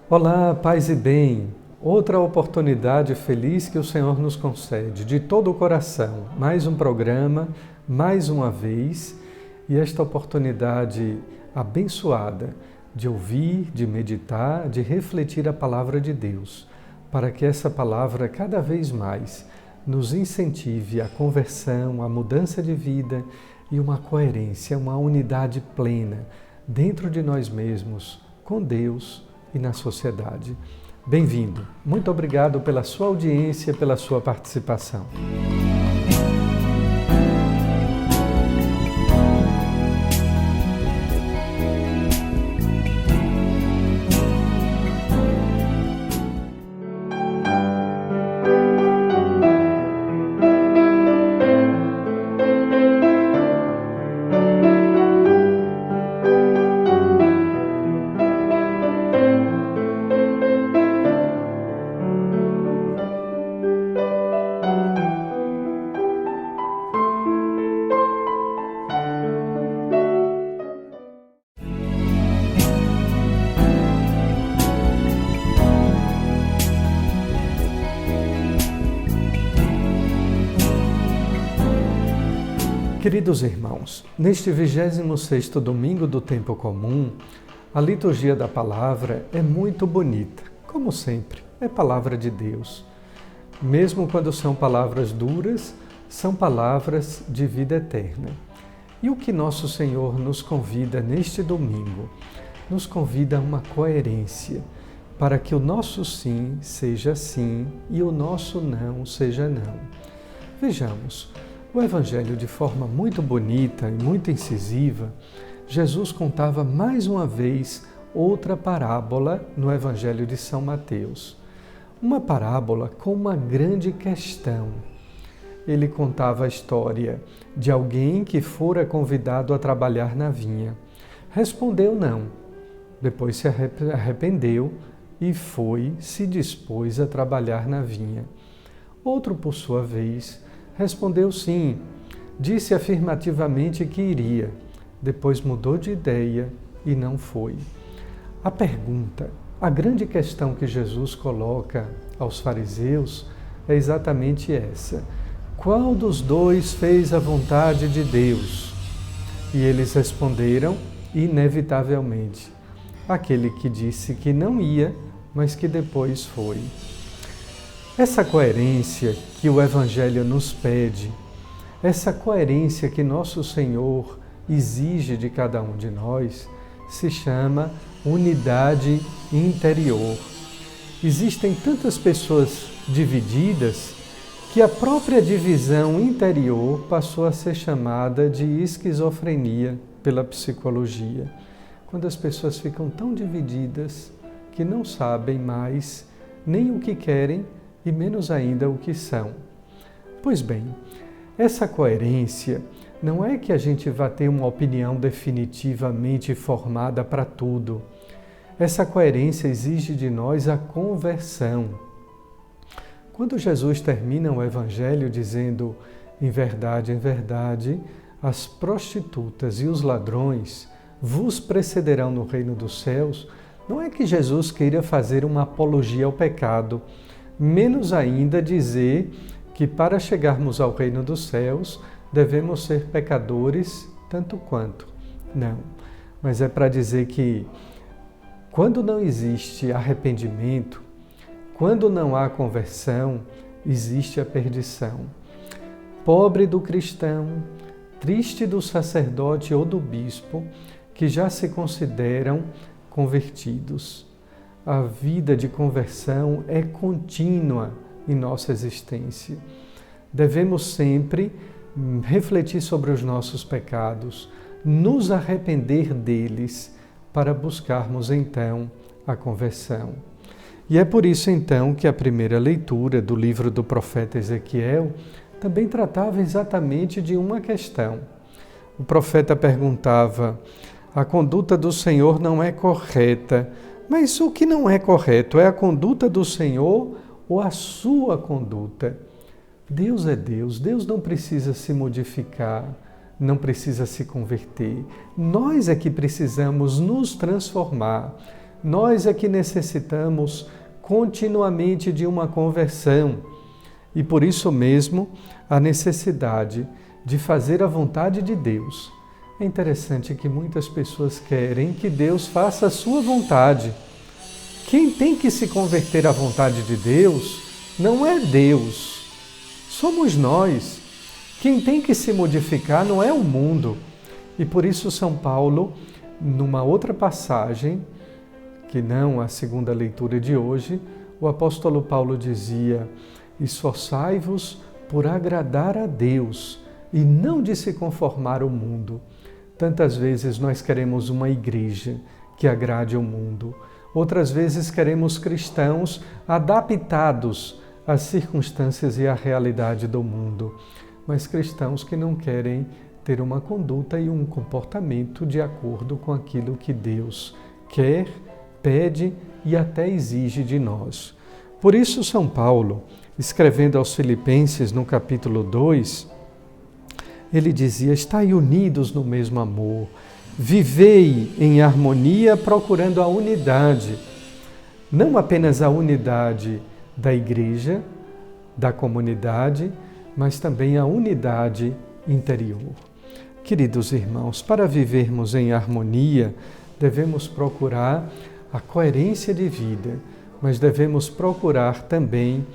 Olá, paz e bem. Outra oportunidade feliz que o Senhor nos concede, de todo o coração. Mais um programa, mais uma vez, e esta oportunidade abençoada de ouvir, de meditar, de refletir a palavra de Deus, para que essa palavra cada vez mais nos incentive a conversão, a mudança de vida e uma coerência, uma unidade plena dentro de nós mesmos, com Deus e na sociedade. Bem-vindo. Muito obrigado pela sua audiência, pela sua participação. Queridos irmãos, neste 26º domingo do tempo comum, a liturgia da palavra é muito bonita, como sempre, é palavra de Deus. Mesmo quando são palavras duras, são palavras de vida eterna. E o que nosso Senhor nos convida neste domingo? Nos convida a uma coerência, para que o nosso sim seja sim e o nosso não seja não. Vejamos. O Evangelho, de forma muito bonita e muito incisiva, Jesus contava mais uma vez outra parábola no Evangelho de São Mateus. Uma parábola com uma grande questão. Ele contava a história de alguém que fora convidado a trabalhar na vinha. Respondeu não. Depois se arrependeu e se dispôs a trabalhar na vinha. Outro, por sua vez, respondeu sim, disse afirmativamente que iria, depois mudou de ideia e não foi. A pergunta, a grande questão que Jesus coloca aos fariseus é exatamente essa: qual dos dois fez a vontade de Deus? E eles responderam, inevitavelmente, aquele que disse que não ia, mas que depois foi. Essa coerência que o Evangelho nos pede, essa coerência que nosso Senhor exige de cada um de nós, se chama unidade interior. Existem tantas pessoas divididas que a própria divisão interior passou a ser chamada de esquizofrenia pela psicologia, quando as pessoas ficam tão divididas que não sabem mais nem o que querem e menos ainda o que são. Pois bem, essa coerência não é que a gente vá ter uma opinião definitivamente formada para tudo. Essa coerência exige de nós a conversão. Quando Jesus termina o Evangelho dizendo, em verdade, as prostitutas e os ladrões vos precederão no reino dos céus, não é que Jesus queira fazer uma apologia ao pecado, menos ainda dizer que para chegarmos ao reino dos céus devemos ser pecadores tanto quanto. Não, mas é para dizer que quando não existe arrependimento, quando não há conversão, existe a perdição. Pobre do cristão, triste do sacerdote ou do bispo, que já se consideram convertidos. A vida de conversão é contínua em nossa existência. Devemos sempre refletir sobre os nossos pecados, nos arrepender deles, para buscarmos então a conversão. E é por isso então que a primeira leitura do livro do profeta Ezequiel também tratava exatamente de uma questão. O profeta perguntava: a conduta do Senhor não é correta. Mas o que não é correto é a conduta do Senhor ou a sua conduta? Deus é Deus, Deus não precisa se modificar, não precisa se converter. Nós é que precisamos nos transformar, Nós é que necessitamos continuamente de uma conversão e por isso mesmo a necessidade de fazer a vontade de Deus. É interessante que muitas pessoas querem que Deus faça a sua vontade. Quem tem que se converter à vontade de Deus não é Deus, somos nós. Quem tem que se modificar não é o mundo. E por isso São Paulo, numa outra passagem, que não a segunda leitura de hoje, o apóstolo Paulo dizia: esforçai-vos por agradar a Deus e não de se conformar ao mundo. Tantas vezes nós queremos uma igreja que agrade ao mundo. Outras vezes queremos cristãos adaptados às circunstâncias e à realidade do mundo. Mas cristãos que não querem ter uma conduta e um comportamento de acordo com aquilo que Deus quer, pede e até exige de nós. Por isso, São Paulo, escrevendo aos Filipenses no capítulo 2, ele dizia: estai unidos no mesmo amor, vivei em harmonia procurando a unidade, não apenas a unidade da igreja, da comunidade, mas também a unidade interior. Queridos irmãos, para vivermos em harmonia, devemos procurar a coerência de vida, mas devemos procurar também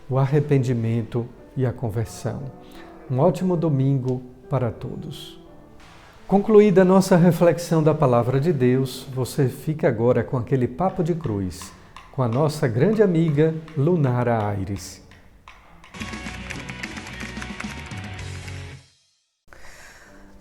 o arrependimento e a conversão. Um ótimo domingo para todos. Concluída a nossa reflexão da Palavra de Deus, você fica agora com aquele papo de cruz, com a nossa grande amiga Lunara Aires.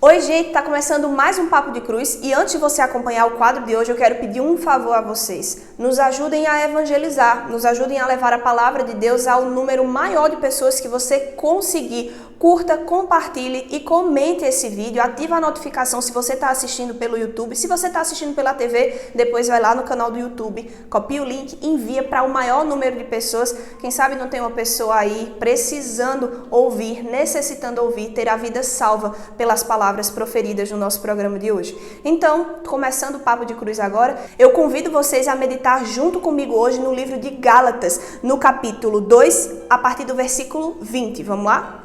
Oi, gente, tá começando mais um Papo de Cruz e antes de você acompanhar o quadro de hoje, eu quero pedir um favor a vocês. Nos ajudem a evangelizar, nos ajudem a levar a palavra de Deus ao número maior de pessoas que você conseguir. Curta, compartilhe e comente esse vídeo, ativa a notificação se você está assistindo pelo YouTube. Se você está assistindo pela TV, depois vai lá no canal do YouTube, copia o link, envia para o maior número de pessoas. Quem sabe não tem uma pessoa aí precisando ouvir, necessitando ouvir, ter a vida salva pelas palavras proferidas no nosso programa de hoje. Então, começando o Papo de Cruz agora, eu convido vocês a meditar junto comigo hoje no livro de Gálatas, no capítulo 2, a partir do versículo 20. Vamos lá?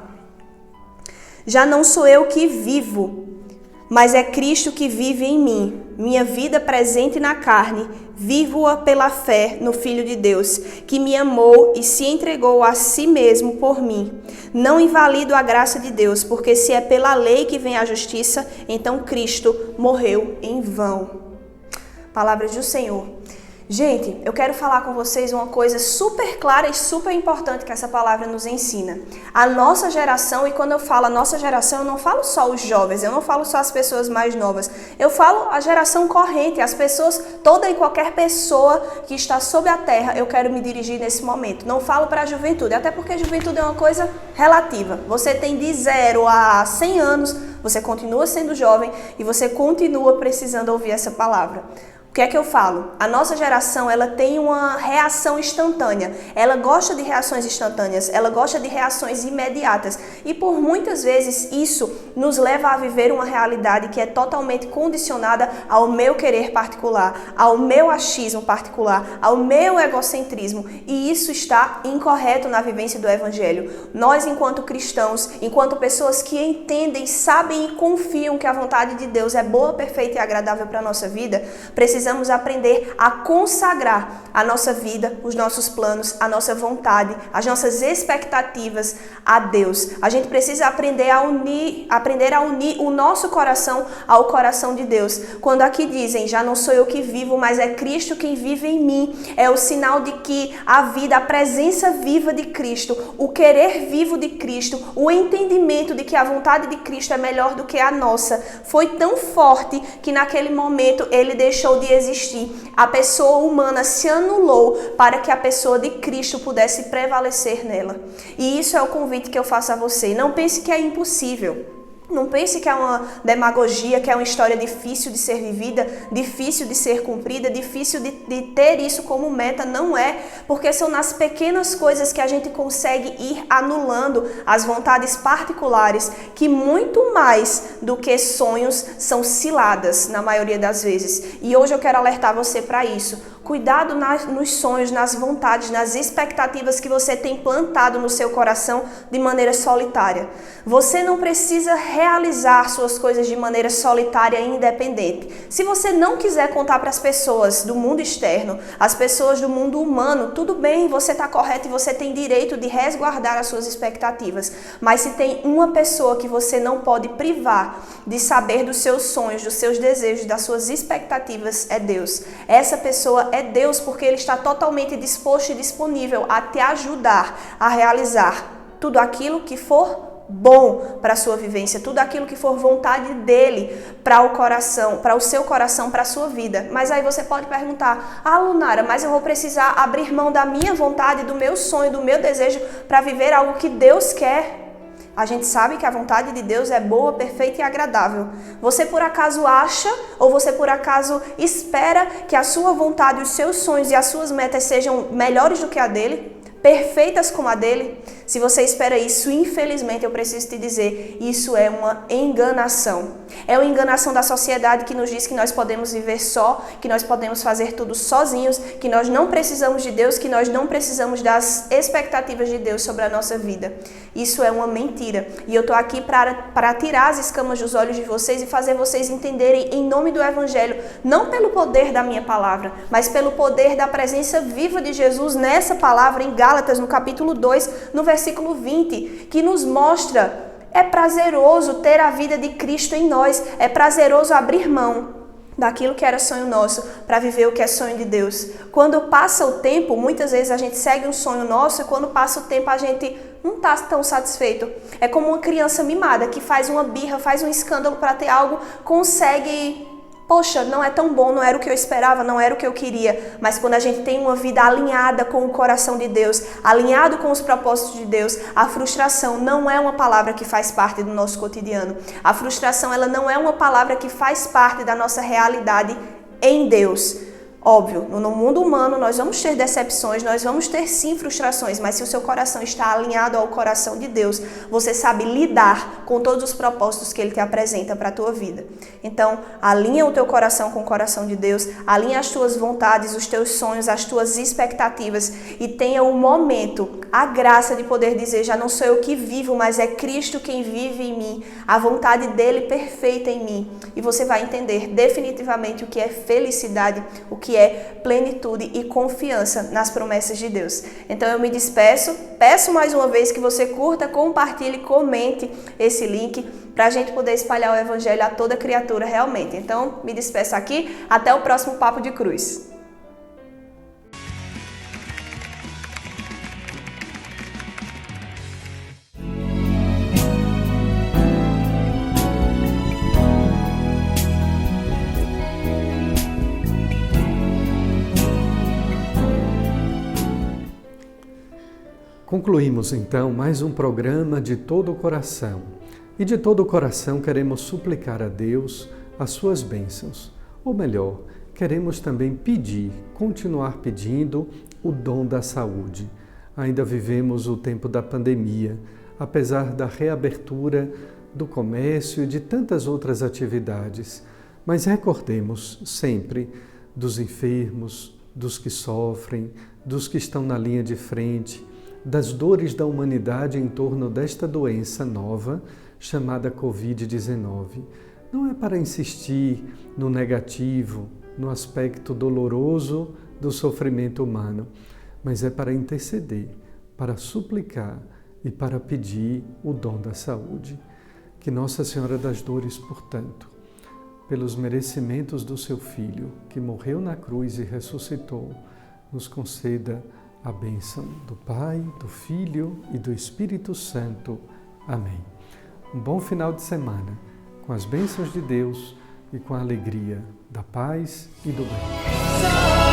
Já não sou eu que vivo, mas é Cristo que vive em mim. Minha vida presente na carne, vivo-a pela fé no Filho de Deus, que me amou e se entregou a si mesmo por mim. Não invalido a graça de Deus, porque se é pela lei que vem a justiça, então Cristo morreu em vão. Palavras do Senhor. Gente, eu quero falar com vocês uma coisa super clara e super importante que essa palavra nos ensina. A nossa geração, e quando eu falo a nossa geração, eu não falo só os jovens, eu não falo só as pessoas mais novas, eu falo a geração corrente, as pessoas, toda e qualquer pessoa que está sob a terra, eu quero me dirigir nesse momento. Não falo para a juventude, até porque a juventude é uma coisa relativa. Você tem de 0 a 100 anos, você continua sendo jovem e você continua precisando ouvir essa palavra. O que é que eu falo? A nossa geração, ela tem uma reação instantânea. Ela gosta de reações instantâneas, ela gosta de reações imediatas. E por muitas vezes isso nos leva a viver uma realidade que é totalmente condicionada ao meu querer particular, ao meu achismo particular, ao meu egocentrismo. E isso está incorreto na vivência do Evangelho. Nós, enquanto cristãos, enquanto pessoas que entendem, sabem e confiam que a vontade de Deus é boa, perfeita e agradável para a nossa vida, precisamos aprender a consagrar a nossa vida, os nossos planos, a nossa vontade, as nossas expectativas a Deus. A gente precisa aprender a unir o nosso coração ao coração de Deus. Quando aqui dizem, já não sou eu que vivo, mas é Cristo quem vive em mim, é o sinal de que a vida, a presença viva de Cristo, o querer vivo de Cristo, o entendimento de que a vontade de Cristo é melhor do que a nossa, foi tão forte que naquele momento ele deixou de existir. A pessoa humana se anulou para que a pessoa de Cristo pudesse prevalecer nela. E isso é o convite que eu faço a você. Não pense que é impossível. Não pense que é uma demagogia, que é uma história difícil de ser vivida, difícil de ser cumprida, difícil de ter isso como meta. Não é, porque são nas pequenas coisas que a gente consegue ir anulando as vontades particulares, que muito mais do que sonhos são ciladas na maioria das vezes. E hoje eu quero alertar você para isso. Cuidado nos sonhos, nas vontades, nas expectativas que você tem plantado no seu coração de maneira solitária. Você não precisa realizar suas coisas de maneira solitária e independente. Se você não quiser contar para as pessoas do mundo externo, as pessoas do mundo humano, tudo bem, você está correto e você tem direito de resguardar as suas expectativas. Mas se tem uma pessoa que você não pode privar de saber dos seus sonhos, dos seus desejos, das suas expectativas, é Deus. Essa pessoa é Deus, porque Ele está totalmente disposto e disponível a te ajudar a realizar tudo aquilo que for bom para a sua vivência, tudo aquilo que for vontade dele para o coração, para o seu coração, para a sua vida. Mas aí você pode perguntar: Lunara, mas eu vou precisar abrir mão da minha vontade, do meu sonho, do meu desejo para viver algo que Deus quer? A gente sabe que a vontade de Deus é boa, perfeita e agradável. Você por acaso acha ou você por acaso espera que a sua vontade, os seus sonhos e as suas metas sejam melhores do que a dele? Perfeitas como a dele? Se você espera isso, infelizmente eu preciso te dizer, isso é uma enganação. É uma enganação da sociedade que nos diz que nós podemos viver só, que nós podemos fazer tudo sozinhos, que nós não precisamos de Deus, que nós não precisamos das expectativas de Deus sobre a nossa vida. Isso é uma mentira. E eu estou aqui para tirar as escamas dos olhos de vocês e fazer vocês entenderem em nome do Evangelho, não pelo poder da minha palavra, mas pelo poder da presença viva de Jesus nessa palavra em Gálatas, no capítulo 2, no versículo 20, que nos mostra: é prazeroso ter a vida de Cristo em nós, é prazeroso abrir mão daquilo que era sonho nosso para viver o que é sonho de Deus. Quando passa o tempo, muitas vezes a gente segue um sonho nosso e quando passa o tempo a gente não está tão satisfeito. É como uma criança mimada que faz uma birra, faz um escândalo para ter algo, consegue... Poxa, não é tão bom, não era o que eu esperava, não era o que eu queria. Mas quando a gente tem uma vida alinhada com o coração de Deus, alinhado com os propósitos de Deus, a frustração não é uma palavra que faz parte do nosso cotidiano. A frustração, ela não é uma palavra que faz parte da nossa realidade em Deus. Óbvio, no mundo humano nós vamos ter decepções, nós vamos ter sim frustrações, mas se o seu coração está alinhado ao coração de Deus, você sabe lidar com todos os propósitos que Ele te apresenta para a tua vida. Então, alinha o teu coração com o coração de Deus, alinha as tuas vontades, os teus sonhos, as tuas expectativas e tenha o momento, a graça de poder dizer: já não sou eu que vivo, mas é Cristo quem vive em mim, a vontade dEle perfeita em mim. E você vai entender definitivamente o que é felicidade, o que é plenitude e confiança nas promessas de Deus. Então eu me despeço, peço mais uma vez que você curta, compartilhe, comente esse link para a gente poder espalhar o Evangelho a toda criatura realmente. Então me despeço aqui, até o próximo Papo de Cruz. Concluímos então mais um programa de todo o coração. E de todo o coração queremos suplicar a Deus as suas bênçãos. Ou melhor, queremos também continuar pedindo o dom da saúde. Ainda vivemos o tempo da pandemia, apesar da reabertura do comércio e de tantas outras atividades. Mas recordemos sempre dos enfermos, dos que sofrem, dos que estão na linha de frente, das dores da humanidade em torno desta doença nova chamada Covid-19. Não é para insistir no negativo, no aspecto doloroso do sofrimento humano, mas é para interceder, para suplicar e para pedir o dom da saúde. Que Nossa Senhora das Dores, portanto, pelos merecimentos do seu Filho, que morreu na cruz e ressuscitou, nos conceda a bênção do Pai, do Filho e do Espírito Santo. Amém. Um bom final de semana, com as bênçãos de Deus e com a alegria da paz e do bem.